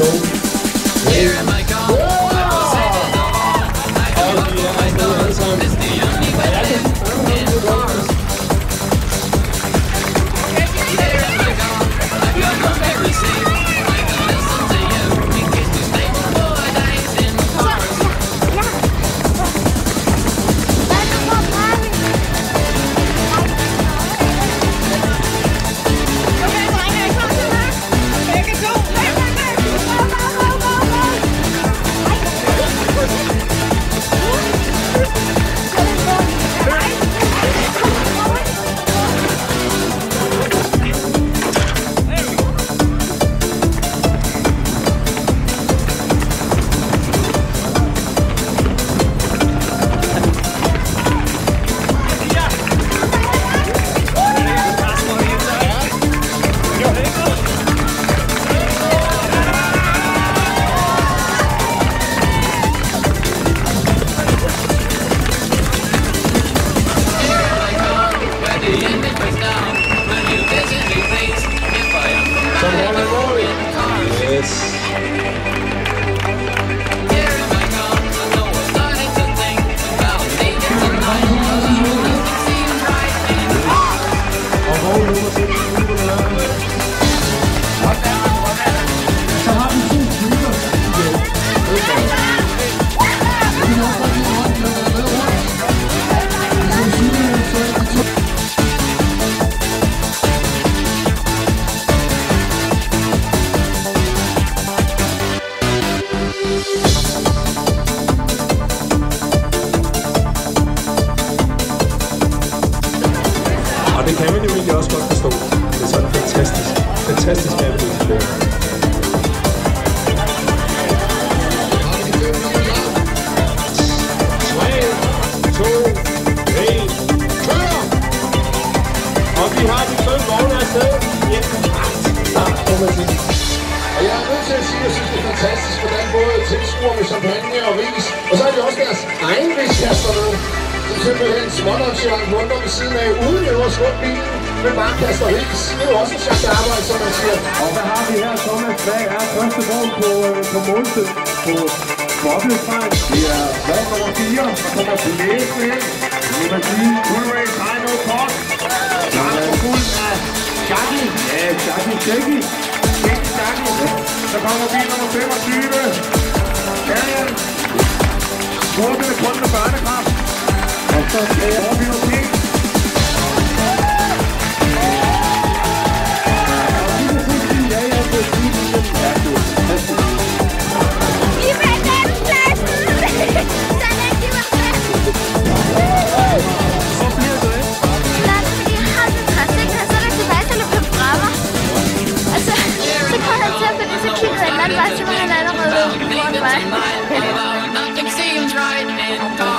2. Here am I gone, I will say it all. I can walk for my thoughts, it's the only way to live in cars. Here am I gone, I've got no very safe. I can listen to you in case you stay for days in cars. Og det kan man jo egentlig også godt forstå. Det er sådan fantastisk navigation. 3, 2, 1, kør! Og vi har de 5 vogne afsted. Og jeg er nødt til at sige, at jeg synes, det er fantastisk, hvordan både tilskuer med champagne og ris, og så har de også deres egen riskaster med. Som simpelthen smånonchalant rundt ved siden af, uden at skubbe bilen med bare kaster ris. Det er jo også en slags arbejde, som man siger. Og hvad har vi her? Thomas, hvad er første vogn på måltid på Boblefejl? Det er vogn nummer 4, der kommer blæsende ind. Det vil sige, full race, high no cost. Klar for fuld af Jackie. Ja, Jackie. Så kommer bil nummer 25. Daniel. Skorpende kun med børnekraft. Og så skal jeg over bil nummer 10. Nothing seems right in